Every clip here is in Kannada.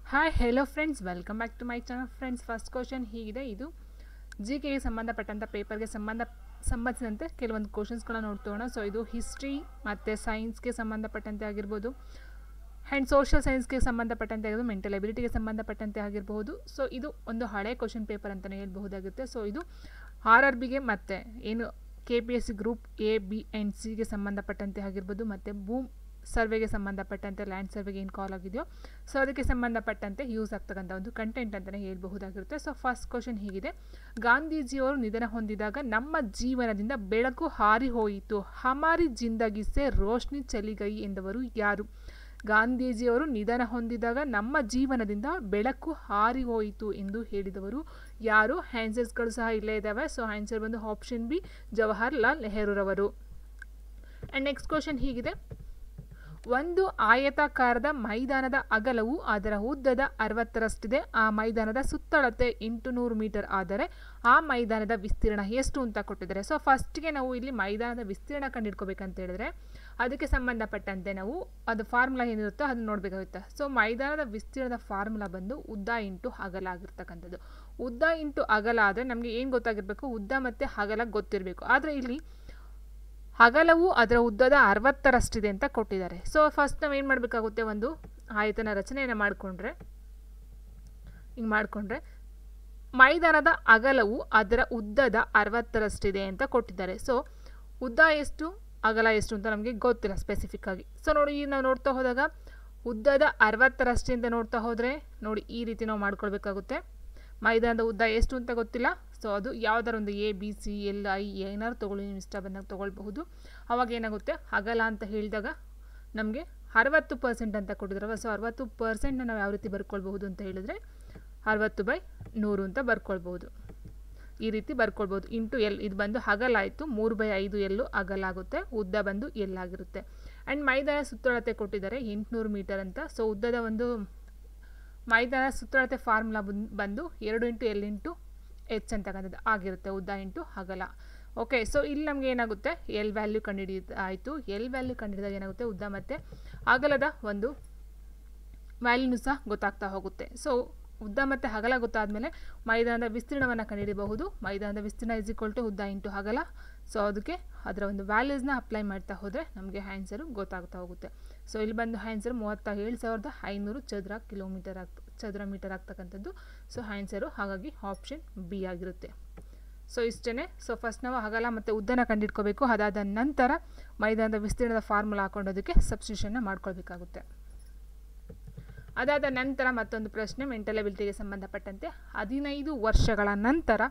Hi hello friends, welcome back to my channel. Friends, first question ಹೀಗಿದೆ. ಇದು ಜಿ ಕೆಗೆ ಸಂಬಂಧಪಟ್ಟಂಥ ಪೇಪರ್ಗೆ ಸಂಬಂಧಿಸಿದಂತೆ ಕೆಲವೊಂದು ಕ್ವಶನ್ಸ್ಗಳನ್ನ ನೋಡ್ತೋಣ. ಸೊ ಇದು ಹಿಸ್ಟ್ರಿ ಮತ್ತು ಸೈನ್ಸ್ಗೆ ಸಂಬಂಧಪಟ್ಟಂತೆ ಆಗಿರ್ಬೋದು, ಆ್ಯಂಡ್ ಸೋಷಿಯಲ್ ಸೈನ್ಸ್ಗೆ ಸಂಬಂಧಪಟ್ಟಂತೆ ಆಗಿರ್ಬೋದು, ಮೆಂಟಲ್ ಎಬಿಲಿಟಿಗೆ ಸಂಬಂಧಪಟ್ಟಂತೆ ಆಗಿರ್ಬೋದು. ಸೊ ಇದು ಒಂದು ಹಳೆ ಕ್ವಶನ್ ಪೇಪರ್ ಅಂತಲೇ ಹೇಳ್ಬಹುದಾಗುತ್ತೆ. ಸೊ ಇದು RRBಗೆ ಮತ್ತು ಏನು KPSC group A, B and Cಗೆ ಸಂಬಂಧಪಟ್ಟಂತೆ ಆಗಿರ್ಬೋದು, ಮತ್ತು ಭೂಮ್ ಸರ್ವೆಗೆ ಸಂಬಂಧಪಟ್ಟಂತೆ ಲ್ಯಾಂಡ್ ಸರ್ವೆಗೆ ಏನು ಕಾಲ್ ಆಗಿದೆಯೋ ಸೊ ಅದಕ್ಕೆ ಸಂಬಂಧಪಟ್ಟಂತೆ ಯೂಸ್ ಆಗ್ತಕ್ಕಂಥ ಒಂದು ಕಂಟೆಂಟ್ ಅಂತಲೇ ಹೇಳ್ಬಹುದಾಗಿರುತ್ತೆ. ಸೊ ಫಸ್ಟ್ ಕ್ವಶನ್ ಹೀಗಿದೆ: ಗಾಂಧೀಜಿಯವರು ನಿಧನ ಹೊಂದಿದಾಗ ನಮ್ಮ ಜೀವನದಿಂದ ಬೆಳಕು ಹಾರಿ ಹೋಯಿತು, ಹಮಾರಿ ಜಿಂದಗಿ ಸೆ ರೋಶ್ನಿ ಚಲಿ ಗಯಿ ಎಂದವರು ಯಾರು? ಗಾಂಧೀಜಿಯವರು ನಿಧನ ಹೊಂದಿದಾಗ ನಮ್ಮ ಜೀವನದಿಂದ ಬೆಳಕು ಹಾರಿ ಹೋಯಿತು ಎಂದು ಹೇಳಿದವರು ಯಾರು? ಆನ್ಸರ್ಸ್ಗಳು ಸಹ ಇಲ್ಲೇ ಇದ್ದಾವೆ. ಸೊ ಆನ್ಸರ್ ಬಂದು ಆಪ್ಷನ್ ಬಿ, ಜವಾಹರ್ಲಾಲ್ ನೆಹರೂರವರು. ಆ್ಯಂಡ್ ನೆಕ್ಸ್ಟ್ ಕ್ವಶನ್ ಹೀಗಿದೆ: ಒಂದು ಆಯತಾಕಾರದ ಮೈದಾನದ ಅಗಲವು ಅದರ ಉದ್ದದ 60ರಷ್ಟಿದೆ. ಆ ಮೈದಾನದ ಸುತ್ತಳತೆ 800 ಮೀಟರ್ ಆದರೆ ಆ ಮೈದಾನದ ವಿಸ್ತೀರ್ಣ ಎಷ್ಟು ಅಂತ ಕೊಟ್ಟಿದ್ದಾರೆ. ಸೊ ಫಸ್ಟ್ಗೆ ನಾವು ಇಲ್ಲಿ ಮೈದಾನದ ವಿಸ್ತೀರ್ಣ ಕಂಡುಹಿಡ್ಕೋಬೇಕಂತ ಹೇಳಿದ್ರೆ ಅದಕ್ಕೆ ಸಂಬಂಧಪಟ್ಟಂತೆ ನಾವು ಅದು ಫಾರ್ಮುಲಾ ಏನಿರುತ್ತೋ ಅದನ್ನು ನೋಡಬೇಕಾಗುತ್ತೆ. ಸೊ ಮೈದಾನದ ವಿಸ್ತೀರ್ಣದ ಫಾರ್ಮುಲಾ ಬಂದು ಉದ್ದ ಇಂಟು ಅಗಲ ಆಗಿರ್ತಕ್ಕಂಥದ್ದು. ಉದ್ದ ಇಂಟು ಅಗಲ ಆದರೆ ನಮಗೆ ಏನು ಗೊತ್ತಾಗಿರಬೇಕು? ಉದ್ದ ಮತ್ತು ಅಗಲ ಗೊತ್ತಿರಬೇಕು. ಆದರೆ ಇಲ್ಲಿ ಅಗಲವು ಅದರ ಉದ್ದದ 60ರಷ್ಟಿದೆ ಅಂತ ಕೊಟ್ಟಿದ್ದಾರೆ. ಸೊ ಫಸ್ಟ್ ನಾವು ಏನು ಮಾಡಬೇಕಾಗುತ್ತೆ? ಒಂದು ಆಯತನ ರಚನೆಯನ್ನು ಮಾಡಿಕೊಂಡ್ರೆ ಮೈದಾನದ ಅಗಲವು ಅದರ ಉದ್ದದ 60ರಷ್ಟಿದೆ ಅಂತ ಕೊಟ್ಟಿದ್ದಾರೆ. ಸೊ ಉದ್ದ ಎಷ್ಟು, ಅಗಲ ಎಷ್ಟು ಅಂತ ನಮಗೆ ಗೊತ್ತಿಲ್ಲ ಸ್ಪೆಸಿಫಿಕ್ ಆಗಿ. ಸೊ ನೋಡಿ, ನಾವು ನೋಡ್ತಾ ಹೋದಾಗ ಉದ್ದದ 60ರಷ್ಟಿ ಅಂತ ನೋಡ್ತಾ ಹೋದರೆ ನೋಡಿ ಈ ರೀತಿ ನಾವು ಮಾಡ್ಕೊಳ್ಬೇಕಾಗುತ್ತೆ. ಮೈದಾನದ ಉದ್ದ ಎಷ್ಟು ಅಂತ ಗೊತ್ತಿಲ್ಲ. ಸೊ ಅದು ಯಾವುದಾರ ಒಂದು A, B, C, L, I ಏನಾದ್ರು ತೊಗೊಳ್ಳಿ, ನೀವು ಇಷ್ಟ ಬಂದಾಗ ತೊಗೊಳ್ಬಹುದು. ಅವಾಗ ಏನಾಗುತ್ತೆ? ಅಗಲ ಅಂತ ಹೇಳಿದಾಗ ನಮಗೆ 60% ಅಂತ ಕೊಟ್ಟಿದ್ರವ. ಸೊ 60% ನಾವು ಯಾವ ರೀತಿ ಬರ್ಕೊಳ್ಬಹುದು ಅಂತ ಹೇಳಿದ್ರೆ 60/100 ಅಂತ ಬರ್ಕೊಳ್ಬಹುದು. ಈ ರೀತಿ ಬರ್ಕೊಳ್ಬೋದು. ಇಂಟು L, ಇದು ಬಂದು ಅಗಲ ಆಯಿತು. 3/5 L ಅಗಲ ಆಗುತ್ತೆ, ಉದ್ದ ಬಂದು L ಆಗಿರುತ್ತೆ. ಆ್ಯಂಡ್ ಮೈದಾನ ಸುತ್ತಳತೆ ಕೊಟ್ಟಿದ್ದಾರೆ 800 ಮೀಟರ್ ಅಂತ. ಸೊ ಉದ್ದದ ಒಂದು ಮೈದಾನ ಸುತ್ತಳತೆ ಫಾರ್ಮುಲಾ ಬಂದು 2 × L × H ಅಂತಕ್ಕಂಥದ್ದು ಆಗಿರುತ್ತೆ, ಉದ್ದ ಇಂಟು ಅಗಲ. ಓಕೆ, ಸೊ ಇಲ್ಲಿ ನಮಗೆ ಏನಾಗುತ್ತೆ? L ವ್ಯಾಲ್ಯೂ ಕಂಡುಹಿಡಿದಾಯಿತು. L ವ್ಯಾಲ್ಯೂ ಕಂಡುಹಿಡಿದಾಗ ಏನಾಗುತ್ತೆ? ಉದ್ದ ಮತ್ತು ಅಗಲದ ಒಂದು ವ್ಯಾಲ್ಯೂನು ಸಹ ಗೊತ್ತಾಗ್ತಾ ಹೋಗುತ್ತೆ. ಸೊ ಉದ್ದ ಮತ್ತು ಅಗಲ ಗೊತ್ತಾದಮೇಲೆ ಮೈದಾನದ ವಿಸ್ತೀರ್ಣವನ್ನು ಕಂಡುಹಿಡಿಯಬಹುದು. ಮೈದಾನದ ವಿಸ್ತೀರ್ಣ = ಉದ್ದ ಇಂಟು ಅಗಲ. ಸೊ ಅದಕ್ಕೆ ಅದರ ಒಂದು ವ್ಯಾಲ್ಯೂಸ್ನ ಅಪ್ಲೈ ಮಾಡ್ತಾ ಹೋದರೆ ನಮಗೆ ಆನ್ಸರು ಗೊತ್ತಾಗ್ತಾ ಹೋಗುತ್ತೆ. ಸೊ ಇಲ್ಲಿ ಬಂದು ಆನ್ಸರ್ 37,500 ಚದರ ಮೀಟರ್ ಆಗ್ತಕ್ಕಂಥದ್ದು. ಸೊ ಆನ್ಸರು ಹಾಗಾಗಿ ಆಪ್ಷನ್ ಬಿ ಆಗಿರುತ್ತೆ. ಸೊ ಇಷ್ಟೇ. ಸೊ ಫಸ್ಟ್ ನಾವು ಅಗಲ ಮತ್ತು ಉದ್ದನ ಕಂಡುಹಿಡ್ಕೋಬೇಕು. ಅದಾದ ನಂತರ ಮೈದಾನದ ವಿಸ್ತೀರ್ಣದ ಫಾರ್ಮುಲಾ ಹಾಕೊಂಡೋದಕ್ಕೆ ಸಬ್ಸ್ಟಿಟ್ಯೂಷನ್ನ ಮಾಡ್ಕೊಳ್ಬೇಕಾಗುತ್ತೆ. ಅದಾದ ನಂತರ ಮತ್ತೊಂದು ಪ್ರಶ್ನೆ ಮೆಂಟಲ್ ಎಬಿಲಿಟಿಗೆ ಸಂಬಂಧಪಟ್ಟಂತೆ. 15 ವರ್ಷಗಳ ನಂತರ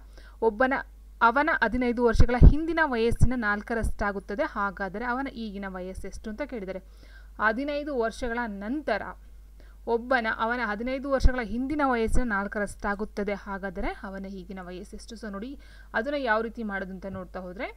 ಅವನ 15 ವರ್ಷಗಳ ಹಿಂದಿನ ವಯಸ್ಸಿನ 4ರಷ್ಟಾಗುತ್ತದೆ. ಹಾಗಾದರೆ ಅವನ ಈಗಿನ ವಯಸ್ಸೆಷ್ಟು ಅಂತ ಕೇಳಿದ್ದಾರೆ. 15 ವರ್ಷಗಳ ನಂತರ ಅವನ 15 ವರ್ಷಗಳ ಹಿಂದಿನ ವಯಸ್ಸಿನ 4ರಷ್ಟಾಗುತ್ತದೆ. ಹಾಗಾದರೆ ಅವನ ಈಗಿನ ವಯಸ್ಸೆಷ್ಟು? ಸೊ ನೋಡಿ, ಅದನ್ನು ಯಾವ ರೀತಿ ಮಾಡೋದು ಅಂತ ನೋಡ್ತಾ ಹೋದರೆ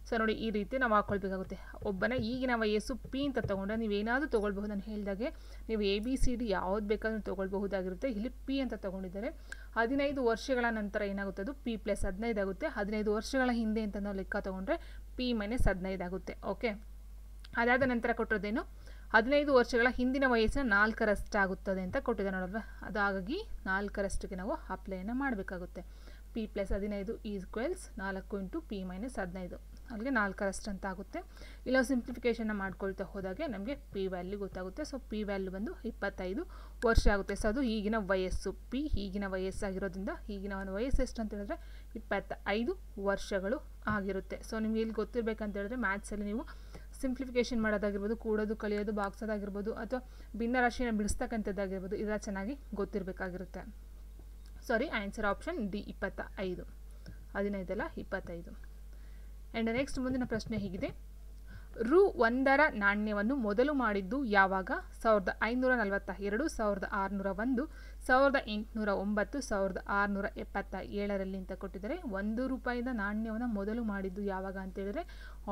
ಸೊ ನೋಡಿ ಈ ರೀತಿ ನಾವು ಹಾಕ್ಕೊಳ್ಬೇಕಾಗುತ್ತೆ. ಒಬ್ಬನ ಈಗಿನ ವಯಸ್ಸು P ಅಂತ ತೊಗೊಂಡ್ರೆ ನೀವೇನಾದರೂ ತೊಗೊಳ್ಬಹುದು. ನಾನು ಹೇಳಿದಾಗೆ ನೀವು ABCD ಯಾವ್ದು ಬೇಕಾದ್ರೂ ತೊಗೊಳ್ಬಹುದಾಗಿರುತ್ತೆ. ಇಲ್ಲಿ P ಅಂತ ತೊಗೊಂಡಿದ್ದಾರೆ. 15 ವರ್ಷಗಳ ನಂತರ ಏನಾಗುತ್ತೆ? ಅದು P + 15 ಆಗುತ್ತೆ. 15 ವರ್ಷಗಳ ಹಿಂದೆ ಅಂತ ನಾವು ಲೆಕ್ಕ ತೊಗೊಂಡ್ರೆ P - 15 ಆಗುತ್ತೆ. ಓಕೆ, ಅದಾದ ನಂತರ ಕೊಟ್ಟಿರೋದೇನು? 15 ವರ್ಷಗಳ ಹಿಂದಿನ ವಯಸ್ಸಿನ 4ರಷ್ಟಾಗುತ್ತದೆ ಅಂತ ಕೊಟ್ಟಿದ್ದಾರೆ ನೋಡಲ್ವ. ಅದು ಹಾಗಾಗಿ 4ರಷ್ಟಿಗೆ ನಾವು ಅಪ್ಲೈಯನ್ನು ಮಾಡಬೇಕಾಗುತ್ತೆ. P + 15 = 4 × P - 15 ಅಲ್ಲಿಗೆ 4ರಷ್ಟು ಅಂತ ಆಗುತ್ತೆ. ಇಲ್ಲ ಸಿಂಪ್ಲಿಫಿಕೇಷನ್ನ ಮಾಡ್ಕೊಳ್ತಾ ಹೋದಾಗೆ ನಮಗೆ P ವ್ಯಾಲ್ಯೂ ಗೊತ್ತಾಗುತ್ತೆ. ಸೊ P ವ್ಯಾಲ್ಯೂ ಬಂದು 25 ವರ್ಷ ಆಗುತ್ತೆ. ಸೊ ಅದು ಈಗಿನ ವಯಸ್ಸು. P ಈಗಿನ ವಯಸ್ಸಾಗಿರೋದ್ರಿಂದ ಈಗಿನ ಒಂದು ವಯಸ್ಸು ಎಷ್ಟು ಅಂತ ಹೇಳಿದ್ರೆ 25 ವರ್ಷಗಳು ಆಗಿರುತ್ತೆ. ಸೊ ನಿಮಗೆ ಇಲ್ಲಿ ಗೊತ್ತಿರಬೇಕಂತ ಹೇಳಿದ್ರೆ ಮ್ಯಾಥ್ಸಲ್ಲಿ ನೀವು ಸಿಂಪ್ಲಿಫಿಕೇಷನ್ ಮಾಡೋದಾಗಿರ್ಬೋದು, ಕೂಡೋದು, ಕಲಿಯೋದು, ಬಾಗ್ಸೋದಾಗಿರ್ಬೋದು, ಅಥವಾ ಭಿನ್ನರಾಶಿಯನ್ನು ಬಿಡಿಸ್ತಕ್ಕಂಥದ್ದಾಗಿರ್ಬೋದು, ಇದೆಲ್ಲ ಚೆನ್ನಾಗಿ ಗೊತ್ತಿರಬೇಕಾಗಿರುತ್ತೆ. ಸಾರಿ, ಆನ್ಸರ್ ಆಪ್ಷನ್ ಡಿ 25. 15 ಅಲ್ಲ, 25. ಆ್ಯಂಡ್ ನೆಕ್ಸ್ಟ್ ಮುಂದಿನ ಪ್ರಶ್ನೆ ಹೀಗಿದೆ: ರೂ 1ರ ನಾಣ್ಯವನ್ನು ಮೊದಲು ಮಾಡಿದ್ದು ಯಾವಾಗ? 1542, 1601, 1809, 1677 ಅಂತ ಕೊಟ್ಟಿದ್ದಾರೆ. 1 ರೂಪಾಯಿದ ನಾಣ್ಯವನ್ನು ಮೊದಲು ಮಾಡಿದ್ದು ಯಾವಾಗ ಅಂತ ಹೇಳಿದ್ರೆ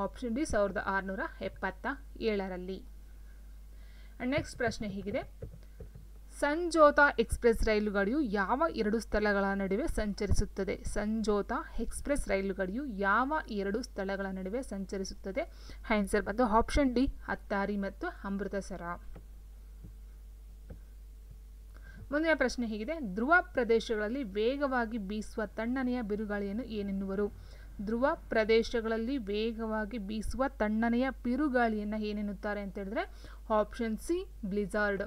ಆಪ್ಷನ್ ಡಿ 1677. ಆ್ಯಂಡ್ ನೆಕ್ಸ್ಟ್ ಪ್ರಶ್ನೆ ಹೀಗಿದೆ: ಸಂಜೋತಾ ಎಕ್ಸ್ಪ್ರೆಸ್ ರೈಲುಗಾಡಿಯು ಯಾವ 2 ಸ್ಥಳಗಳ ನಡುವೆ ಸಂಚರಿಸುತ್ತದೆ? ಸಂಜೋತಾ ಎಕ್ಸ್ಪ್ರೆಸ್ ರೈಲುಗಾಡಿಯು ಯಾವ 2 ಸ್ಥಳಗಳ ನಡುವೆ ಸಂಚರಿಸುತ್ತದೆ? ಆನ್ಸರ್ ಬಂದು ಆಪ್ಷನ್ ಡಿ, ಅತ್ತಾರಿ ಮತ್ತು ಅಮೃತಸರ. ಮುಂದಿನ ಪ್ರಶ್ನೆ ಹೀಗಿದೆ, ಧ್ರುವ ಪ್ರದೇಶಗಳಲ್ಲಿ ವೇಗವಾಗಿ ಬೀಸುವ ತಣ್ಣನೆಯ ಬಿರುಗಾಳಿಯನ್ನು ಏನೆನ್ನುವರು? ಧ್ರುವ ಪ್ರದೇಶಗಳಲ್ಲಿ ವೇಗವಾಗಿ ಬೀಸುವ ತಣ್ಣನೆಯ ಬಿರುಗಾಳಿಯನ್ನು ಏನೆನ್ನುತ್ತಾರೆ ಅಂತ ಹೇಳಿದ್ರೆ option C blizzard.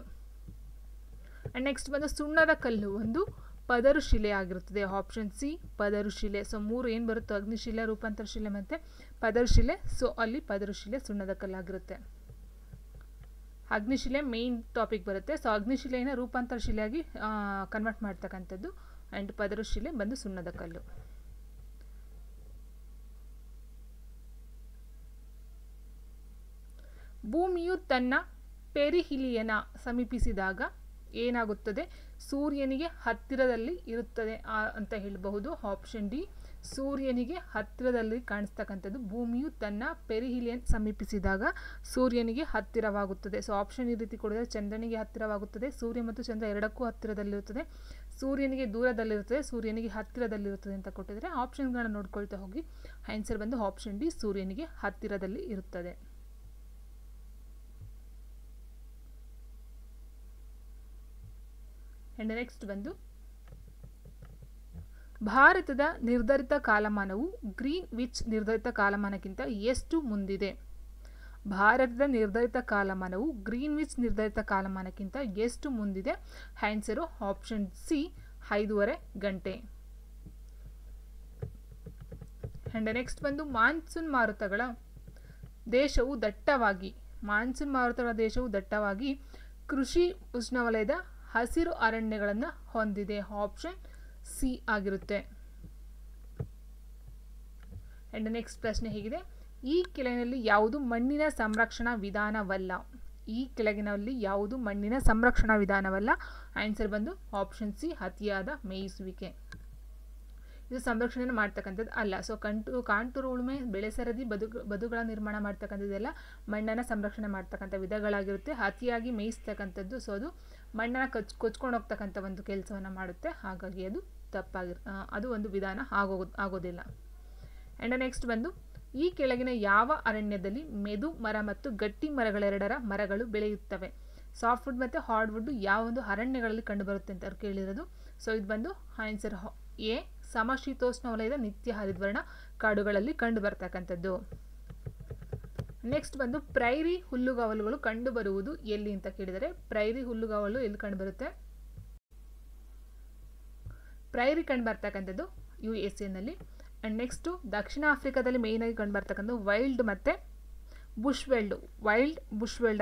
And next ಬಂದು ಸುಣ್ಣದ ಕಲ್ಲು ಒಂದು ಪದರು ಶಿಲೆ ಆಗಿರುತ್ತದೆ. ಆಪ್ಷನ್ ಸಿ ಪದರು ಶಿಲೆ. ಸೊ 3 ಏನು ಬರುತ್ತೋ ಅಗ್ನಿಶಿಲೆ, ರೂಪಾಂತರ ಶಿಲೆ ಮತ್ತು ಪದರು ಶಿಲೆ. ಸೊ ಅಲ್ಲಿ ಪದರು ಶಿಲೆ ಸುಣ್ಣದ ಕಲ್ಲಾಗಿರುತ್ತೆ. ಅಗ್ನಿಶಿಲೆ ಮೇನ್ ಟಾಪಿಕ್ ಬರುತ್ತೆ. ಸೊ ಅಗ್ನಿಶಿಲೆಯನ್ನು ರೂಪಾಂತರ ಶಿಲೆಯಾಗಿ ಕನ್ವರ್ಟ್ ಮಾಡ್ತಕ್ಕಂಥದ್ದು. ಆ್ಯಂಡ್ ಪದರು ಶಿಲೆ ಬಂದು ಸುಣ್ಣದ ಕಲ್ಲು. ಭೂಮಿಯು ತನ್ನ ಪೆರಿಹಿಲಿಯನ ಸಮೀಪಿಸಿದಾಗ ಏನಾಗುತ್ತದೆ? ಸೂರ್ಯನಿಗೆ ಹತ್ತಿರದಲ್ಲಿ ಇರುತ್ತದೆ ಅಂತ ಹೇಳಬಹುದು. ಆಪ್ಷನ್ ಡಿ ಸೂರ್ಯನಿಗೆ ಹತ್ತಿರದಲ್ಲಿ ಕಾಣಿಸ್ತಕ್ಕಂಥದ್ದು. ಭೂಮಿಯು ತನ್ನ ಪೆರಿಹಿಲಿಯನ್ ಸಮೀಪಿಸಿದಾಗ ಸೂರ್ಯನಿಗೆ ಹತ್ತಿರವಾಗುತ್ತದೆ. ಸೊ ಆಪ್ಷನ್ ಈ ರೀತಿ ಕೊಡಿದರೆ ಚಂದ್ರನಿಗೆ ಹತ್ತಿರವಾಗುತ್ತದೆ, ಸೂರ್ಯ ಮತ್ತು ಚಂದ್ರ ಎರಡಕ್ಕೂ ಹತ್ತಿರದಲ್ಲಿರುತ್ತದೆ, ಸೂರ್ಯನಿಗೆ ದೂರದಲ್ಲಿರುತ್ತದೆ, ಸೂರ್ಯನಿಗೆ ಹತ್ತಿರದಲ್ಲಿರುತ್ತದೆ ಅಂತ ಕೊಟ್ಟಿದ್ದಾರೆ. ಆಪ್ಷನ್ಗಳನ್ನ ನೋಡ್ಕೊಳ್ತಾ ಹೋಗಿ. ಆನ್ಸರ್ ಬಂದು ಆಪ್ಷನ್ ಡಿ ಸೂರ್ಯನಿಗೆ ಹತ್ತಿರದಲ್ಲಿ ಇರುತ್ತದೆ. ಆ್ಯಂಡ್ ನೆಕ್ಸ್ಟ್ ಬಂದು ಭಾರತದ ನಿರ್ಧರಿತ ಕಾಲಮಾನವು ಗ್ರೀನ್ ವಿಚ್ ನಿರ್ಧರಿತ ಕಾಲಮಾನಕ್ಕಿಂತ ಎಷ್ಟು ಮುಂದಿದೆ? ಭಾರತದ ನಿರ್ಧರಿತ ಕಾಲಮಾನವು ಗ್ರೀನ್ ವಿಚ್ ನಿರ್ಧರಿತ ಕಾಲಮಾನಕ್ಕಿಂತ ಎಷ್ಟು ಮುಂದಿದೆ? ಆನ್ಸರು ಆಪ್ಷನ್ ಸಿ 5.5 ಗಂಟೆ. ಆ್ಯಂಡ್ ನೆಕ್ಸ್ಟ್ ಬಂದು ಮಾನ್ಸೂನ್ ಮಾರುತಗಳ ದೇಶವು ದಟ್ಟವಾಗಿ ಕೃಷಿ ಉಷ್ಣವಲಯದ ಹಸಿರು ಅರಣ್ಯಗಳನ್ನು ಹೊಂದಿದೆ. ಆಪ್ಷನ್ ಸಿ ಆಗಿರುತ್ತೆ. ಆ್ಯಂಡ್ ನೆಕ್ಸ್ಟ್ ಪ್ರಶ್ನೆ ಹೀಗಿದೆ, ಈ ಕೆಳಗಿನಲ್ಲಿ ಯಾವುದು ಮಣ್ಣಿನ ಸಂರಕ್ಷಣಾ ವಿಧಾನವಲ್ಲ? ಈ ಕೆಳಗಿನಲ್ಲಿ ಯಾವುದು ಮಣ್ಣಿನ ಸಂರಕ್ಷಣಾ ವಿಧಾನವಲ್ಲ? ಆನ್ಸರ್ ಬಂದು ಆಪ್ಷನ್ ಸಿ ಅತಿಯಾದ ಮೇಯಿಸುವಿಕೆ. ಇದು ಸಂರಕ್ಷಣೆಯನ್ನು ಮಾಡ್ತಕ್ಕಂಥದ್ದು ಅಲ್ಲ. ಸೊ ಕಾಂಟೂರು ಉಳುಮೆ, ಬೆಳೆ ಸರದಿ, ಬದುಗಳ ನಿರ್ಮಾಣ ಮಾಡ್ತಕ್ಕಂಥದ್ದೆಲ್ಲ ಮಣ್ಣನ್ನು ಸಂರಕ್ಷಣೆ ಮಾಡ್ತಕ್ಕಂಥ ವಿಧಗಳಾಗಿರುತ್ತೆ. ಅತಿಯಾಗಿ ಮೇಯಿಸ್ತಕ್ಕಂಥದ್ದು ಸೊ ಅದು ಮಣ್ಣನ್ನು ಕೊಚ್ಕೊಂಡು ಹೋಗ್ತಕ್ಕಂಥ ಒಂದು ಕೆಲಸವನ್ನು ಮಾಡುತ್ತೆ. ಹಾಗಾಗಿ ಅದು ಅದು ಒಂದು ವಿಧಾನ ಆಗೋದಿಲ್ಲ. ಆ್ಯಂಡ್ ನೆಕ್ಸ್ಟ್ ಬಂದು ಈ ಕೆಳಗಿನ ಯಾವ ಅರಣ್ಯದಲ್ಲಿ ಮೆದು ಮರ ಮತ್ತು ಗಟ್ಟಿ ಮರಗಳೆರಡರ ಮರಗಳು ಬೆಳೆಯುತ್ತವೆ? ಸಾಫ್ಟ್ವುಡ್ ಮತ್ತು ಹಾರ್ಡ್ವುಡ್ ಯಾವ ಒಂದು ಅರಣ್ಯಗಳಲ್ಲಿ ಕಂಡುಬರುತ್ತೆ ಅಂತ ಅವ್ರು ಕೇಳಿರೋದು. ಸೊ ಇದು ಬಂದು ಆನ್ಸರ್ ಎ ಸಮಶೀತೋಷ್ಣ ವಲಯದ ನಿತ್ಯ ಹರಿದ್ವರ್ಣ ಕಾಡುಗಳಲ್ಲಿ ಕಂಡು ಬರ್ತಕ್ಕಂಥದ್ದು. ನೆಕ್ಸ್ಟ್ ಬಂದು ಪ್ರೈರಿ ಹುಲ್ಲುಗಾವಲುಗಳು ಕಂಡುಬರುವುದು ಎಲ್ಲಿ ಅಂತ ಕೇಳಿದರೆ ಪ್ರೈರಿ ಹುಲ್ಲುಗಾವಲು ಎಲ್ಲಿ ಕಂಡುಬರುತ್ತೆ? ಪ್ರೈರಿ ಕಂಡು ಬರ್ತಕ್ಕಂಥದ್ದು USA ನಲ್ಲಿ. ಆ್ಯಂಡ್ ನೆಕ್ಸ್ಟು ದಕ್ಷಿಣ ಆಫ್ರಿಕಾದಲ್ಲಿ ಮೇಯ್ನಾಗಿ ಕಂಡು ಬರ್ತಕ್ಕಂಥದ್ದು ವೈಲ್ಡ್ ಮತ್ತು ಬುಷ್ ವೆಲ್ಡ್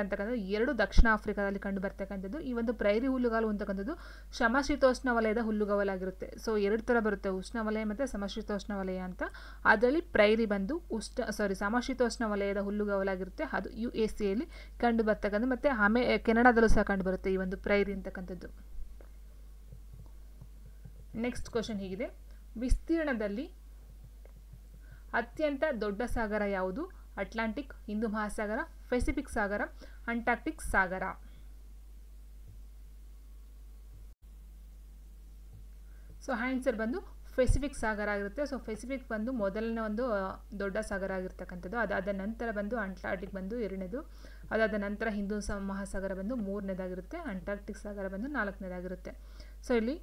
ಅಂತಕ್ಕಂಥದ್ದು 2 ದಕ್ಷಿಣ ಆಫ್ರಿಕಾದಲ್ಲಿ ಕಂಡು ಬರ್ತಕ್ಕಂಥದ್ದು. ಈ ಒಂದು ಪ್ರೈರಿ ಹುಲ್ಲುಗಾವಲು ಅಂತಕ್ಕಂಥದ್ದು ಸಮಶೀತೋಷ್ಣ ವಲಯದ ಹುಲ್ಲುಗಾವಲಾಗಿರುತ್ತೆ. ಸೊ 2 ಥರ ಬರುತ್ತೆ, ಉಷ್ಣವಲಯ ಮತ್ತು ಸಮಶೀತೋಷ್ಣ ವಲಯ ಅಂತ. ಅದರಲ್ಲಿ ಪ್ರೈರಿ ಬಂದು ಸಮಶೀತೋಷ್ಣ ವಲಯದ ಹುಲ್ಲುಗಾವಲಾಗಿರುತ್ತೆ. ಅದು USA ಕಂಡು ಬರ್ತಕ್ಕಂಥದ್ದು. ಮತ್ತು ಕೆನಡಾದಲ್ಲೂ ಸಹ ಕಂಡು ಬರುತ್ತೆ ಈ ಒಂದು ಪ್ರೈರಿ ಅಂತಕ್ಕಂಥದ್ದು. ನೆಕ್ಸ್ಟ್ ಕ್ವಶನ್ ಹೀಗಿದೆ, ವಿಸ್ತೀರ್ಣದಲ್ಲಿ ಅತ್ಯಂತ ದೊಡ್ಡ ಸಾಗರ ಯಾವುದು? ಅಟ್ಲಾಂಟಿಕ್, ಹಿಂದೂ ಮಹಾಸಾಗರ, ಪೆಸಿಫಿಕ್ ಸಾಗರ, ಅಂಟಾರ್ಕ್ಟಿಕ್ ಸಾಗರ. ಸೊ ಆನ್ಸರ್ ಬಂದು ಪೆಸಿಫಿಕ್ ಸಾಗರ ಆಗಿರುತ್ತೆ. ಸೊ ಪೆಸಿಫಿಕ್ ಬಂದು ಮೊದಲನೇ ಒಂದು ದೊಡ್ಡ ಸಾಗರ ಆಗಿರ್ತಕ್ಕಂಥದ್ದು. ಅದಾದ ನಂತರ ಬಂದು ಅಂಟಾರ್ಕ್ಟಿಕ್ ಬಂದು 2ನೇದು. ಅದಾದ ನಂತರ ಹಿಂದೂ ಮಹಾಸಾಗರ ಬಂದು 3ನೇದಾಗಿರುತ್ತೆ. ಅಂಟಾರ್ಕ್ಟಿಕ್ ಸಾಗರ ಬಂದು 4ನೇದಾಗಿರುತ್ತೆ. ಸೊ ಇಲ್ಲಿ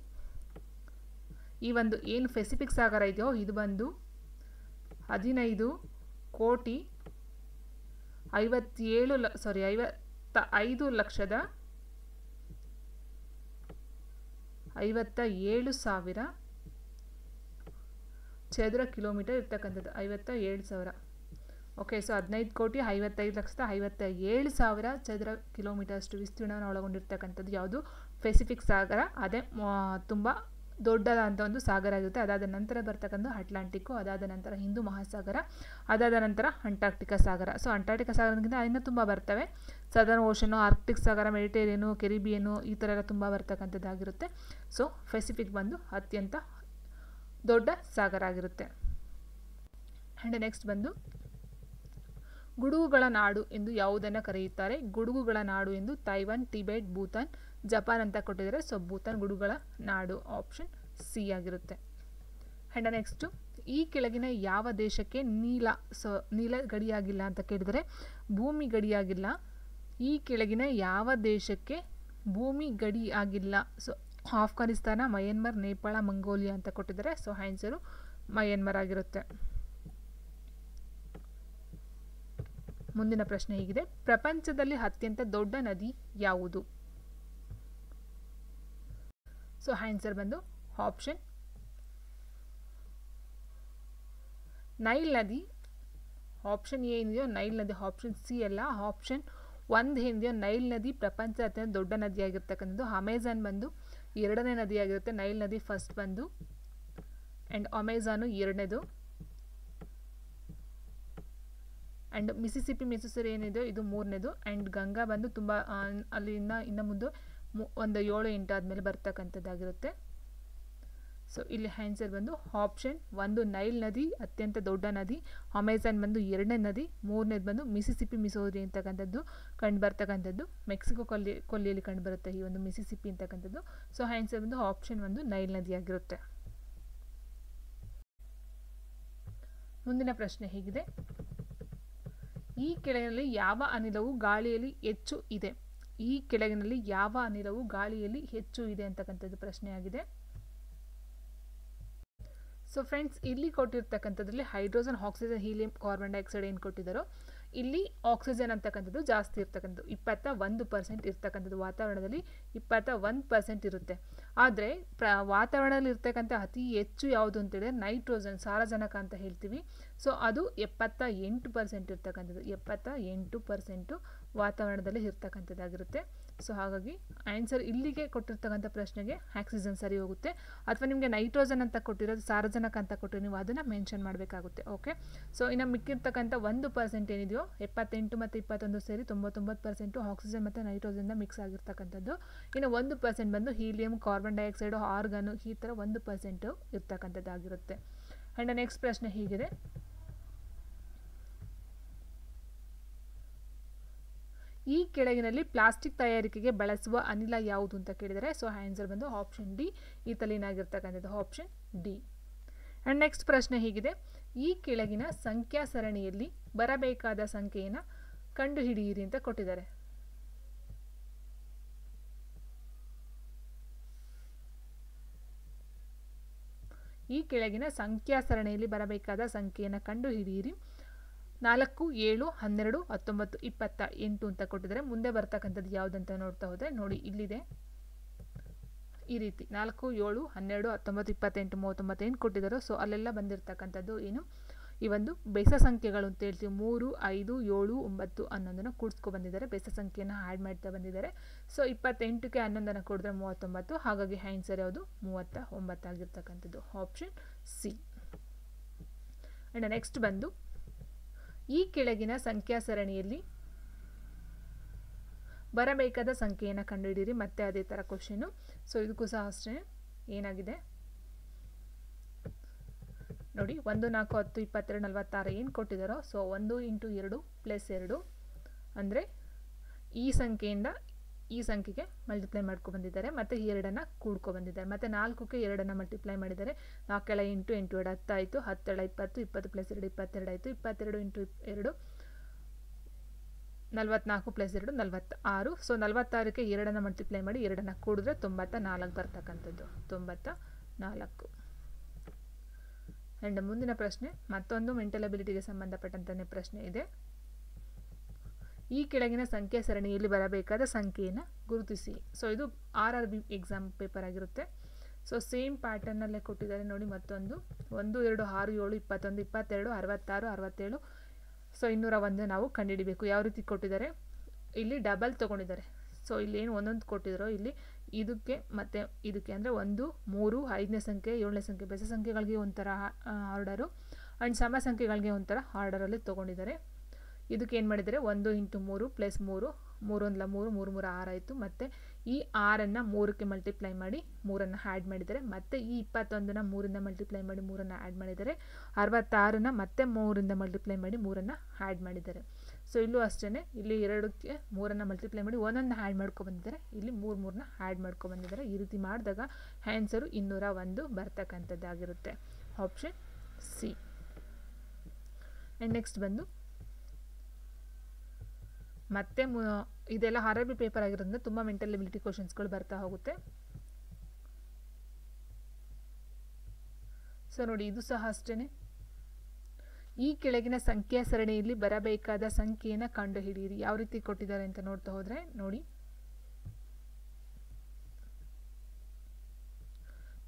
ಈ ಒಂದು ಏನು ಪೆಸಿಫಿಕ್ ಸಾಗರ ಇದೆಯೋ ಇದು ಬಂದು 55,57,000 ಚದರ ಕಿಲೋಮೀಟರ್ ಇರ್ತಕ್ಕಂಥದ್ದು. 57,000. ಓಕೆ, ಸೊ 15,55,57,000 ಚದರ ಕಿಲೋಮೀಟರ್ ಅಷ್ಟು ವಿಸ್ತೀರ್ಣವನ್ನು ಒಳಗೊಂಡಿರ್ತಕ್ಕಂಥದ್ದು ಯಾವುದು? ಪೆಸಿಫಿಕ್ ಸಾಗರ. ಅದೇ ತುಂಬ ದೊಡ್ಡದಾದಂಥ ಒಂದು ಸಾಗರ ಆಗಿರುತ್ತೆ. ಅದಾದ ನಂತರ ಬರ್ತಕ್ಕಂಥ ಅಟ್ಲಾಂಟಿಕ್ಕು, ಅದಾದ ನಂತರ ಹಿಂದೂ ಮಹಾಸಾಗರ, ಅದಾದ ನಂತರ ಅಂಟಾರ್ಕ್ಟಿಕಾ ಸಾಗರ. ಸೊ ಅಂಟಾರ್ಕ್ಟಿಕಾ ಸಾಗರಕ್ಕಿಂತ ಇನ್ನೂ ತುಂಬ ಬರ್ತವೆ. ಸದರ್ನ್ ಓಷನ್ನು, ಆರ್ಕ್ಟಿಕ್ ಸಾಗರ, ಮೆಡಿಟೇರಿಯನು, ಕೆರಿಬಿಯನು ಈ ಥರ ಎಲ್ಲ ತುಂಬ ಬರ್ತಕ್ಕಂಥದ್ದಾಗಿರುತ್ತೆ. ಸೊ ಪೆಸಿಫಿಕ್ ಬಂದು ಅತ್ಯಂತ ದೊಡ್ಡ ಸಾಗರ ಆಗಿರುತ್ತೆ. ಆ್ಯಂಡ್ ನೆಕ್ಸ್ಟ್ ಬಂದು ಗುಡುಗುಗಳ ನಾಡು ಎಂದು ಯಾವುದನ್ನು ಕರೆಯುತ್ತಾರೆ? ಗುಡುಗುಗಳ ನಾಡು ಎಂದು ತೈವಾನ್, ಟಿಬೆಟ್, ಭೂತಾನ್, ಜಪಾನ್ ಅಂತ ಕೊಟ್ಟಿದ್ದಾರೆ. ಸೊ ಭೂತಾನ್ ಗುಡುಗುಗಳ ನಾಡು. ಆಪ್ಷನ್ ಸಿ ಆಗಿರುತ್ತೆ. ಆ್ಯಂಡ್ ನೆಕ್ಸ್ಟು ಈ ಕೆಳಗಿನ ಯಾವ ದೇಶಕ್ಕೆ ನೀಲ ಗಡಿಯಾಗಿಲ್ಲ ಅಂತ ಕೇಳಿದರೆ ಭೂಮಿ ಗಡಿಯಾಗಿಲ್ಲ. ಈ ಕೆಳಗಿನ ಯಾವ ದೇಶಕ್ಕೆ ಭೂಮಿ ಗಡಿ ಆಗಿಲ್ಲ? ಸೊ ಆಫ್ಘಾನಿಸ್ತಾನ, ಮಯನ್ಮಾರ್, ನೇಪಾಳ, ಮಂಗೋಲಿಯಾ ಅಂತ ಕೊಟ್ಟಿದ್ದಾರೆ. ಸೊ ಆನ್ಸರು ಮಯನ್ಮಾರ್ ಆಗಿರುತ್ತೆ. ಮುಂದಿನ ಪ್ರಶ್ನೆ ಹೀಗಿದೆ, ಪ್ರಪಂಚದಲ್ಲಿ ಅತ್ಯಂತ ದೊಡ್ಡ ನದಿ ಯಾವುದು? ಸೊ ಆನ್ಸರ್ ಬಂದು ಆಪ್ಷನ್ ನೈಲ್ ನದಿ. ಆಪ್ಷನ್ ಎ ಏನಿದೆಯೋ ನೈಲ್ ನದಿ, ಆಪ್ಷನ್ ಸಿ ಅಲ್ಲ, ಆಪ್ಷನ್ 1 ಏನಿದೆಯೋ ನೈಲ್ ನದಿ ಪ್ರಪಂಚ ಅತ್ಯಂತ ದೊಡ್ಡ ನದಿಯಾಗಿರ್ತಕ್ಕಂಥದ್ದು. ಅಮೆಜಾನ್ ಬಂದು 2ನೇ ನದಿಯಾಗಿರುತ್ತೆ, ನೈಲ್ ನದಿ ಫಸ್ಟ್ ಬಂದು, ಆ್ಯಂಡ್ ಅಮೆಜಾನು 2ನೇದು, ಆ್ಯಂಡ್ ಮಿಸಿಸಿಪಿ ಏನಿದೆಯೋ ಇದು 3ನೇದು, ಆ್ಯಂಡ್ ಗಂಗಾ ಬಂದು ತುಂಬ ಅಲ್ಲಿ ಇನ್ನು ಮುಂದೆ ಒಂದು 7-8 ಆದಮೇಲೆ ಬರ್ತಕ್ಕಂಥದ್ದಾಗಿರುತ್ತೆ. ಸೊ ಇಲ್ಲಿ ಆನ್ಸರ್ ಬಂದು ಆಪ್ಷನ್ 1 ನೈಲ್ ನದಿ ಅತ್ಯಂತ ದೊಡ್ಡ ನದಿ, ಅಮೆಜಾನ್ ಬಂದು 2ನೇ ನದಿ, 3ನೇದು ಬಂದು ಮಿಸಿಸಿಪಿ ಅಂತಕ್ಕಂಥದ್ದು ಕಂಡು ಬರ್ತಕ್ಕಂಥದ್ದು, ಮೆಕ್ಸಿಕೋ ಕೊಲ್ಲಿಯಲ್ಲಿ ಕಂಡು ಬರುತ್ತೆ ಈ ಒಂದು ಮಿಸಿಸಿಪಿ ಅಂತಕ್ಕಂಥದ್ದು. ಸೊ ಆನ್ಸರ್ ಬಂದು ಆಪ್ಷನ್ 1 ನೈಲ್ ನದಿ ಆಗಿರುತ್ತೆ. ಮುಂದಿನ ಪ್ರಶ್ನೆ ಹೀಗಿದೆ, ಈ ಕೆಳಗಿನಲ್ಲಿ ಯಾವ ಅನಿಲವು ಗಾಳಿಯಲ್ಲಿ ಹೆಚ್ಚು ಇದೆ? ಈ ಕೆಳಗಿನಲ್ಲಿ ಯಾವ ಅನಿಲವು ಗಾಳಿಯಲ್ಲಿ ಹೆಚ್ಚು ಇದೆ ಅಂತಕ್ಕಂಥದ್ದು ಪ್ರಶ್ನೆಯಾಗಿದೆ. ಸೊ ಫ್ರೆಂಡ್ಸ್, ಇಲ್ಲಿ ಕೊಟ್ಟಿರ್ತಕ್ಕಂಥದ್ರಲ್ಲಿ hydrogen, oxygen, helium, carbon dioxide ಏನು ಕೊಟ್ಟಿದ್ದಾರೋ ಇಲ್ಲಿ ಆಕ್ಸಿಜನ್ ಅಂತಕ್ಕಂಥದ್ದು ಜಾಸ್ತಿ ಇರ್ತಕ್ಕಂಥದ್ದು 21% ಇರ್ತಕ್ಕಂಥದ್ದು, ವಾತಾವರಣದಲ್ಲಿ 21% ಇರುತ್ತೆ. ಆದರೆ ವಾತಾವರಣದಲ್ಲಿ ಇರ್ತಕ್ಕಂಥ ಅತಿ ಹೆಚ್ಚು ಯಾವುದು ಅಂತೇಳಿದ್ರೆ ನೈಟ್ರೋಜನ್, ಸಾರಜನಕ ಅಂತ ಹೇಳ್ತೀವಿ. ಸೊ ಅದು 78% ಇರ್ತಕ್ಕಂಥದ್ದು, 78% ವಾತಾವರಣದಲ್ಲಿ ಇರ್ತಕ್ಕಂಥದ್ದಾಗಿರುತ್ತೆ. ಸೊ ಹಾಗಾಗಿ ಆನ್ಸರ್ ಇಲ್ಲಿಗೆ ಕೊಟ್ಟಿರ್ತಕ್ಕಂಥ ಪ್ರಶ್ನೆಗೆ ಆಕ್ಸಿಜನ್ ಸರಿ ಹೋಗುತ್ತೆ. ಅಥವಾ ನಿಮಗೆ ನೈಟ್ರೋಜನ್ ಅಂತ ಕೊಟ್ಟಿರೋದು, ಸಾರಜನಕ ಅಂತ ಕೊಟ್ಟಿರೋ ನೀವು ಅದನ್ನು ಮೆನ್ಷನ್ ಮಾಡಬೇಕಾಗುತ್ತೆ. ಓಕೆ, ಸೊ ಇನ್ನು ಮಿಕ್ಕಿರ್ತಕ್ಕಂಥ 1% ಏನಿದೆಯೋ 78 ಮತ್ತು 21 ಸೇರಿ 99% ಆಕ್ಸಿಜನ್ ಮತ್ತು ನೈಟ್ರೋಜನ್ ಮಿಕ್ಸ್ ಆಗಿರ್ತಕ್ಕಂಥದ್ದು. ಇನ್ನು 1% ಬಂದು ಹೀಲಿಯಂ, ಕಾರ್ಬನ್ ಡೈಆಕ್ಸೈಡು, ಆರ್ಗನು, ಈ ಥರ 1% ಇರ್ತಕ್ಕಂಥದ್ದಾಗಿರುತ್ತೆ. ಆ್ಯಂಡ್ ನೆಕ್ಸ್ಟ್ ಪ್ರಶ್ನೆ ಹೀಗಿದೆ, ಈ ಕೆಳಗಿನಲ್ಲಿ ಪ್ಲಾಸ್ಟಿಕ್ ತಯಾರಿಕೆಗೆ ಬಳಸುವ ಅನಿಲ ಯಾವುದು ಅಂತ ಕೇಳಿದರೆ. ಸೊ ಆನ್ಸರ್ ಬಂದು ಆಪ್ಷನ್ ಡಿ ಈಥಲೀನ್ ಆಗಿರ್ತಕ್ಕಂಥದ್ದು, ಆಪ್ಷನ್ ಡಿ. ಆ್ಯಂಡ್ ನೆಕ್ಸ್ಟ್ ಪ್ರಶ್ನೆ ಹೀಗಿದೆ, ಈ ಕೆಳಗಿನ ಸಂಖ್ಯಾ ಸರಣಿಯಲ್ಲಿ ಬರಬೇಕಾದ ಸಂಖ್ಯೆಯನ್ನು ಕಂಡುಹಿಡಿಯಿರಿ ಅಂತ ಕೊಟ್ಟಿದ್ದಾರೆ. ಈ ಕೆಳಗಿನ ಸಂಖ್ಯಾ ಸರಣಿಯಲ್ಲಿ ಬರಬೇಕಾದ ಸಂಖ್ಯೆಯನ್ನು ಕಂಡುಹಿಡಿಯಿರಿ. 4, 7, 12, 19, 28 ಅಂತ ಕೊಟ್ಟಿದ್ದಾರೆ. ಮುಂದೆ ಬರ್ತಕ್ಕಂಥದ್ದು ಯಾವುದಂತ ನೋಡ್ತಾ ಹೋದರೆ ನೋಡಿ ಇಲ್ಲಿದೆ ಈ ರೀತಿ 4, 7, 12, 19, 28, 39 ಏನು ಕೊಟ್ಟಿದ್ದಾರೋ ಸೊ ಅಲ್ಲೆಲ್ಲ ಬಂದಿರತಕ್ಕಂಥದ್ದು ಏನು ಈ ಒಂದು ಬೆಸ ಸಂಖ್ಯೆಗಳು ಅಂತ ಹೇಳ್ತೀವಿ. 3, 5, 7, 9 ಅನ್ನೋದನ್ನು ಕೂಡಿಸ್ಕೊ ಬಂದಿದ್ದಾರೆ, ಬೆಸ ಸಂಖ್ಯೆಯನ್ನು ಆ್ಯಡ್ ಮಾಡ್ತಾ ಬಂದಿದ್ದಾರೆ. ಸೊ 28ಕ್ಕೆ 11 ಕೊಡಿದ್ರೆ 39, ಹಾಗಾಗಿ ಆನ್ಸರ್ ಯಾವುದು 39 ಆಗಿರ್ತಕ್ಕಂಥದ್ದು, ಆಪ್ಷನ್ ಸಿ. ಆ್ಯಂಡ್ ನೆಕ್ಸ್ಟ್ ಬಂದು ಈ ಕೆಳಗಿನ ಸಂಖ್ಯಾ ಸರಣಿಯಲ್ಲಿ ಬರಬೇಕಾದ ಸಂಖ್ಯೆಯನ್ನು ಕಂಡುಹಿಡಿಯಿರಿ. ಮತ್ತೆ ಅದೇ ಥರ ಕ್ವಶನು. ಸೊ ಇದಕ್ಕೂ ಸಹ ಅಷ್ಟೇ ಏನಾಗಿದೆ ನೋಡಿ 1, 4, 10, 22, 46 ಏನು ಕೊಟ್ಟಿದ್ದಾರೋ ಸೊ 1 × 2 + 2 ಅಂದರೆ ಈ ಸಂಖ್ಯೆಯಿಂದ ಈ ಸಂಖ್ಯೆಗೆ ಮಲ್ಟಿಪ್ಲೈ ಮಾಡ್ಕೊಬಂದಿದ್ದಾರೆ, ಮತ್ತು 2 ಕೂಡ್ಕೊಬಂದಿದ್ದಾರೆ, ಮತ್ತು 4ಕ್ಕೆ 2 ಮಲ್ಟಿಪ್ಲೈ ಮಾಡಿದ್ದಾರೆ. 4 × 8 × 2 10 ಆಯಿತು, 10 × 20 20 + 2 22 ಆಯಿತು, 22 × 2 44 + 2 46. ಸೊ 46ಕ್ಕೆ 2 ಮಲ್ಟಿಪ್ಲೈ ಮಾಡಿ 2 ಕೂಡಿದ್ರೆ 94 ಬರ್ತಕ್ಕಂಥದ್ದು, 94. ಆ್ಯಂಡ್ ಮುಂದಿನ ಪ್ರಶ್ನೆ ಮತ್ತೊಂದು ಮೆಂಟಲ್ ಅಬಿಲಿಟಿಗೆ ಸಂಬಂಧಪಟ್ಟಂತೆ ಪ್ರಶ್ನೆ ಇದೆ. ಈ ಕೆಳಗಿನ ಸಂಖ್ಯಾ ಸರಣಿಯಲ್ಲಿ ಬರಬೇಕಾದ ಸಂಖ್ಯೆಯನ್ನು ಗುರುತಿಸಿ. ಸೊ ಇದು RRB ಎಕ್ಸಾಮ್ ಪೇಪರ್ ಆಗಿರುತ್ತೆ. ಸೊ ಸೇಮ್ ಪ್ಯಾಟರ್ನಲ್ಲೇ ಕೊಟ್ಟಿದ್ದಾರೆ ನೋಡಿ ಮತ್ತೊಂದು 1, 2, 6, 7, 21, 22, 66, 67. ಸೊ 201 ನಾವು ಕಂಡುಹಿಡಿಬೇಕು. ಯಾವ ರೀತಿ ಕೊಟ್ಟಿದ್ದಾರೆ, ಇಲ್ಲಿ ಡಬಲ್ ತೊಗೊಂಡಿದ್ದಾರೆ. ಸೊ ಇಲ್ಲಿ ಏನು ಒಂದೊಂದು ಕೊಟ್ಟಿದ್ದಾರೋ ಇಲ್ಲಿ ಇದಕ್ಕೆ ಮತ್ತು ಇದಕ್ಕೆ ಅಂದರೆ 1, 3, 5ನೇ ಸಂಖ್ಯೆ, 7ನೇ ಸಂಖ್ಯೆ ಬೆಸ ಸಂಖ್ಯೆಗಳಿಗೆ ಒಂಥರ ಆರ್ಡರು ಆ್ಯಂಡ್ ಸಮ ಸಂಖ್ಯೆಗಳಿಗೆ ಒಂಥರ ಆರ್ಡರಲ್ಲಿ ತೊಗೊಂಡಿದ್ದಾರೆ. ಇದಕ್ಕೆ ಏನು ಮಾಡಿದ್ದಾರೆ 1 × 3 + 3, 3 1 3, 3 3 6 ಆಯಿತು. ಮತ್ತು ಈ 6ಅನ್ನು 3ಕ್ಕೆ ಮಲ್ಟಿಪ್ಲೈ ಮಾಡಿ 3ಅನ್ನು ಆ್ಯಡ್ ಮಾಡಿದ್ದಾರೆ, ಮತ್ತು ಈ 21ನ 3ರಿಂದ ಮಲ್ಟಿಪ್ಲೈ ಮಾಡಿ 3ಅನ್ನು ಆ್ಯಡ್ ಮಾಡಿದ್ದಾರೆ, 66ನ ಮತ್ತೆ 3ರಿಂದ ಮಲ್ಟಿಪ್ಲೈ ಮಾಡಿ 3ಅನ್ನು ಆ್ಯಡ್ ಮಾಡಿದ್ದಾರೆ. ಸೊ ಇಲ್ಲೂ ಅಷ್ಟೇ, ಇಲ್ಲಿ 2ಕ್ಕೆ 3ಅನ್ನು ಮಲ್ಟಿಪ್ಲೈ ಮಾಡಿ 1ಅನ್ನು ಆ್ಯಡ್ ಮಾಡ್ಕೊಬಂದಿದ್ದಾರೆ, ಇಲ್ಲಿ 3ನ ಆ್ಯಡ್ ಮಾಡ್ಕೊಬಂದಿದ್ದಾರೆ. ಈ ರೀತಿ ಮಾಡಿದಾಗ ಆನ್ಸರು 201 ಬರ್ತಕ್ಕಂಥದ್ದಾಗಿರುತ್ತೆ, ಆಪ್ಷನ್ ಸಿ. ಆ್ಯಂಡ್ ನೆಕ್ಸ್ಟ್ ಬಂದು ಮತ್ತೆ ಇದೆಲ್ಲ RRB ಪೇಪರ್ ಆಗಿರೋದ್ರಿಂದ ತುಂಬ ಮೆಂಟಲ್ ಎಬಿಲಿಟಿ ಕ್ವಶನ್ಸ್ಗಳು ಬರ್ತಾ ಹೋಗುತ್ತೆ. ಸೊ ನೋಡಿ ಇದು ಸಹ ಅಷ್ಟೇ. ಈ ಕೆಳಗಿನ ಸಂಖ್ಯಾ ಸರಣಿಯಲ್ಲಿ ಬರಬೇಕಾದ ಸಂಖ್ಯೆಯನ್ನು ಕಂಡುಹಿಡಿಯಿರಿ. ಯಾವ ರೀತಿ ಕೊಟ್ಟಿದ್ದಾರೆ ಅಂತ ನೋಡ್ತಾ ಹೋದರೆ ನೋಡಿ,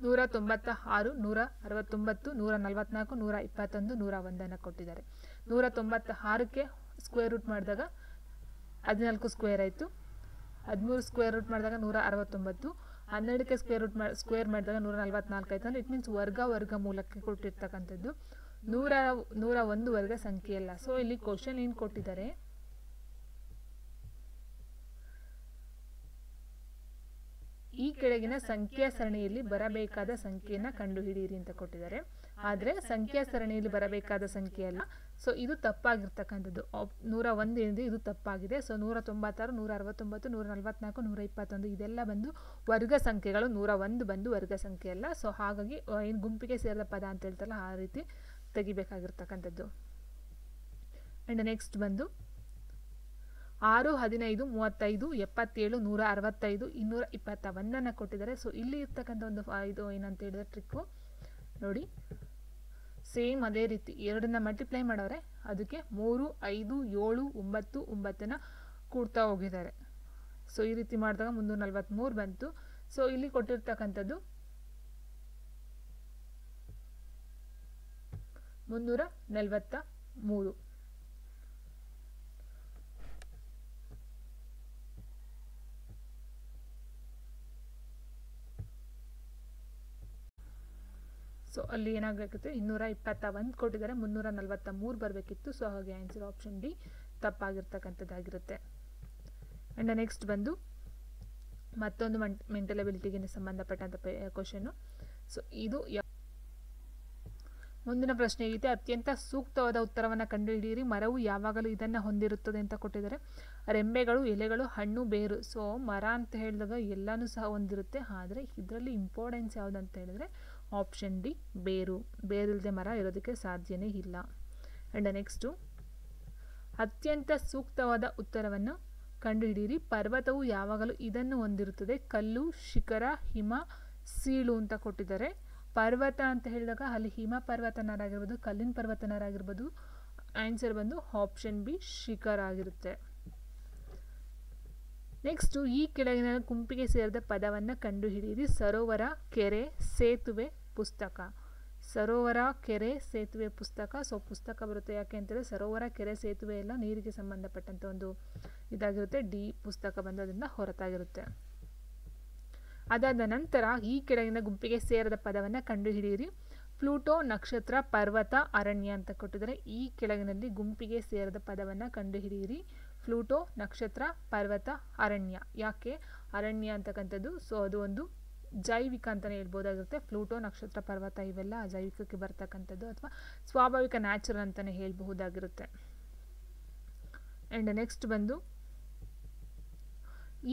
196, 169, 144, 121, 101 ಕೊಟ್ಟಿದ್ದಾರೆ. 196ಕ್ಕೆ ಸ್ಕ್ವೇರ್ ರೂಟ್ ಮಾಡಿದಾಗ 14 ಸ್ಕ್ವೇರ್ ಆಯಿತು. 13 ಸ್ಕ್ವೇರ್ ರೂಟ್ ಮಾಡಿದಾಗ 169, 12ಕ್ಕೆ ಸ್ಕ್ವೇರ್ ಮಾಡಿದಾಗ 144 ಆಯಿತು. ಅಂದರೆ ಇಟ್ ಮೀನ್ಸ್ ವರ್ಗ ಮೂಲಕ್ಕೆ ಕೊಟ್ಟಿರ್ತಕ್ಕಂಥದ್ದು 101 ವರ್ಗ ಸಂಖ್ಯೆ ಅಲ್ಲ. ಸೊ ಇಲ್ಲಿ ಕ್ವಶನ್ ಏನು ಕೊಟ್ಟಿದ್ದಾರೆ, ಈ ಕೆಳಗಿನ ಸಂಖ್ಯಾ ಸರಣಿಯಲ್ಲಿ ಬರಬೇಕಾದ ಸಂಖ್ಯೆಯನ್ನು ಕಂಡುಹಿಡಿಯಿರಿ ಅಂತ ಕೊಟ್ಟಿದ್ದಾರೆ. ಆದರೆ ಸಂಖ್ಯಾ ಸರಣಿಯಲ್ಲಿ ಬರಬೇಕಾದ ಸಂಖ್ಯೆ ಅಲ್ಲ. ಸೊ ಇದು ತಪ್ಪಾಗಿರ್ತಕ್ಕಂಥದ್ದು. 101 ಏನಿದೆ ಇದು ತಪ್ಪಾಗಿದೆ. ಸೊ 196, 169, 144, 121 ಇದೆಲ್ಲ ಬಂದು ವರ್ಗ ಸಂಖ್ಯೆಗಳು. 101 ಬಂದು ವರ್ಗ ಸಂಖ್ಯೆ ಅಲ್ಲ. ಸೊ ಹಾಗಾಗಿ ಏನು ಗುಂಪಿಗೆ ಸೇರಿದ ಪದ ಅಂತ ಹೇಳ್ತಾರಲ್ಲ ಆ ರೀತಿ ತೆಗಿಬೇಕಾಗಿರ್ತಕ್ಕಂಥದ್ದು. ಆ್ಯಂಡ್ ನೆಕ್ಸ್ಟ್ ಬಂದು 6, 15, 35, 77, 165, 221 ಕೊಟ್ಟಿದ್ದಾರೆ. ಸೊ ಇಲ್ಲಿ ಇರ್ತಕ್ಕಂಥ ಒಂದು ಇದು ಏನಂತ ಹೇಳಿದ್ರೆ ಟ್ರಿಕ್ಕು ನೋಡಿ, ಸೇಮ್ ಅದೇ ರೀತಿ ಎರಡನ್ನ ಮಲ್ಟಿಪ್ಲೈ ಮಾಡೋರೆ, ಅದಕ್ಕೆ 3, 5, 7, 9, 9 ಕೂಡ್ತಾ ಹೋಗಿದ್ದಾರೆ. ಸೊ ಈ ರೀತಿ ಮಾಡಿದಾಗ 343 ಬಂತು. ಸೊ ಇಲ್ಲಿ ಕೊಟ್ಟಿರ್ತಕ್ಕಂಥದ್ದು 343. ಸೊ ಅಲ್ಲಿ ಏನಾಗಬೇಕಿತ್ತು, 221 ಕೊಟ್ಟಿದ್ದಾರೆ, 343 ಬರಬೇಕಿತ್ತು. ಸೊ ಹಾಗೆ ಆನ್ಸರ್ ಆಪ್ಷನ್ ಡಿ ತಪ್ಪಾಗಿರ್ತಕ್ಕಂಥದ್ದಾಗಿರುತ್ತೆ. ಆ್ಯಂಡ್ ನೆಕ್ಸ್ಟ್ ಬಂದು ಮತ್ತೊಂದು ಮೆಂಟಲ್ ಎಬಿಲಿಟಿಗೆ ಸಂಬಂಧಪಟ್ಟಂಥ ಕ್ವಶನ್ನು. ಸೊ ಇದು ಮುಂದಿನ ಪ್ರಶ್ನೆ ಹೇಗಿದೆ, ಅತ್ಯಂತ ಸೂಕ್ತವಾದ ಉತ್ತರವನ್ನು ಕಂಡುಹಿಡಿಯಿರಿ. ಮರವು ಯಾವಾಗಲೂ ಇದನ್ನು ಹೊಂದಿರುತ್ತದೆ ಅಂತ ಕೊಟ್ಟಿದ್ದಾರೆ. ರೆಂಬೆಗಳು, ಎಲೆಗಳು, ಹಣ್ಣು, ಬೇರು. ಸೊ ಮರ ಅಂತ ಹೇಳಿದಾಗ ಎಲ್ಲನೂ ಸಹ ಹೊಂದಿರುತ್ತೆ. ಆದರೆ ಇದರಲ್ಲಿ ಇಂಪಾರ್ಟೆನ್ಸ್ ಯಾವುದಂತ ಹೇಳಿದ್ರೆ ಆಪ್ಷನ್ ಡಿ ಬೇರು. ಬೇರಿಲ್ಲದೆ ಮರ ಇರೋದಕ್ಕೆ ಸಾಧ್ಯನೇ ಇಲ್ಲ. ಆ್ಯಂಡ್ ನೆಕ್ಸ್ಟು ಅತ್ಯಂತ ಸೂಕ್ತವಾದ ಉತ್ತರವನ್ನು ಕಂಡುಹಿಡಿಯಿರಿ. ಪರ್ವತವು ಯಾವಾಗಲೂ ಇದನ್ನು ಹೊಂದಿರುತ್ತದೆ. ಕಲ್ಲು, ಶಿಖರ, ಹಿಮ, ಸೀಳು ಅಂತ ಕೊಟ್ಟಿದ್ದಾರೆ. ಪರ್ವತ ಅಂತ ಹೇಳಿದಾಗ ಅಲ್ಲಿ ಹಿಮ ಪರ್ವತನರಾಗಿರ್ಬೋದು, ಕಲ್ಲಿನ ಪರ್ವತನರಾಗಿರ್ಬೋದು. ಆನ್ಸರ್ ಬಂದು ಆಪ್ಷನ್ ಬಿ ಶಿಖರ ಆಗಿರುತ್ತೆ. ನೆಕ್ಸ್ಟು ಈ ಕೆಳಗಿನ ಗುಂಪಿಗೆ ಸೇರಿದ ಪದವನ್ನು ಕಂಡುಹಿಡಿಯಿರಿ. ಸರೋವರ, ಕೆರೆ, ಸೇತುವೆ, ಪುಸ್ತಕ. ಸರೋವರ, ಕೆರೆ, ಸೇತುವೆ, ಪುಸ್ತಕ. ಸೊ ಪುಸ್ತಕ ಬರುತ್ತೆ. ಯಾಕೆ ಅಂತಂದರೆ ಸರೋವರ, ಕೆರೆ, ಸೇತುವೆ ಎಲ್ಲ ನೀರಿಗೆ ಸಂಬಂಧಪಟ್ಟಂಥ ಒಂದು ಇದಾಗಿರುತ್ತೆ. ಡಿ ಪುಸ್ತಕ ಬಂದು ಅದರಿಂದ ಹೊರತಾಗಿರುತ್ತೆ. ಅದಾದ ನಂತರ ಈ ಕೆಳಗಿನ ಗುಂಪಿಗೆ ಸೇರಿದ ಪದವನ್ನು ಕಂಡುಹಿಡಿಯಿರಿ. ಪ್ಲೂಟೋ, ನಕ್ಷತ್ರ, ಪರ್ವತ, ಅರಣ್ಯ ಅಂತ ಕೊಟ್ಟಿದ್ದಾರೆ. ಈ ಕೆಳಗಿನಲ್ಲಿ ಗುಂಪಿಗೆ ಸೇರಿದ ಪದವನ್ನು ಕಂಡುಹಿಡಿಯಿರಿ. ಪ್ಲೂಟೋ, ನಕ್ಷತ್ರ, ಪರ್ವತ, ಅರಣ್ಯ. ಯಾಕೆ ಅರಣ್ಯ ಅಂತಕ್ಕಂಥದ್ದು? ಸೊ ಅದು ಒಂದು ಜೈವಿಕ ಅಂತಲೇ ಹೇಳ್ಬೋದಾಗಿರುತ್ತೆ. ಪ್ಲೂಟೋ, ನಕ್ಷತ್ರ, ಪರ್ವತ ಇವೆಲ್ಲ ಜೈವಿಕಕ್ಕೆ ಬರ್ತಕ್ಕಂಥದ್ದು ಅಥವಾ ಸ್ವಾಭಾವಿಕ ನ್ಯಾಚುರಲ್ ಅಂತಲೇ ಹೇಳಬಹುದಾಗಿರುತ್ತೆ. ಆ್ಯಂಡ್ ನೆಕ್ಸ್ಟ್ ಬಂದು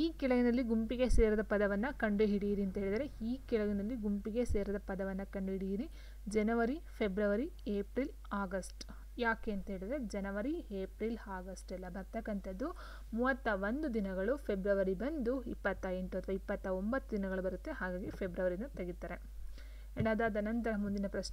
ಈ ಕೆಳಗಿನಲ್ಲಿ ಗುಂಪಿಗೆ ಸೇರಿದ ಪದವನ್ನು ಕಂಡುಹಿಡಿಯಿರಿ ಅಂತ ಹೇಳಿದರೆ, ಈ ಕೆಳಗಿನಲ್ಲಿ ಗುಂಪಿಗೆ ಸೇರಿದ ಪದವನ್ನು ಕಂಡುಹಿಡಿಯಿರಿ. ಜನವರಿ, ಫೆಬ್ರವರಿ, ಏಪ್ರಿಲ್, ಆಗಸ್ಟ್. ಯಾಕೆ ಅಂತ ಹೇಳಿದರೆ ಜನವರಿ, ಏಪ್ರಿಲ್, ಆಗಸ್ಟ್ ಎಲ್ಲ ಬರ್ತಕ್ಕಂಥದ್ದು 31 ದಿನಗಳು. ಫೆಬ್ರವರಿ ಬಂದು 28 ಅಥವಾ 29 ದಿನಗಳು ಬರುತ್ತೆ. ಹಾಗಾಗಿ ಫೆಬ್ರವರಿನ ತೆಗಿತಾರೆ. ಆ್ಯಂಡ್ ಅದಾದ ನಂತರ ಮುಂದಿನ ಪ್ರಶ್ನೆ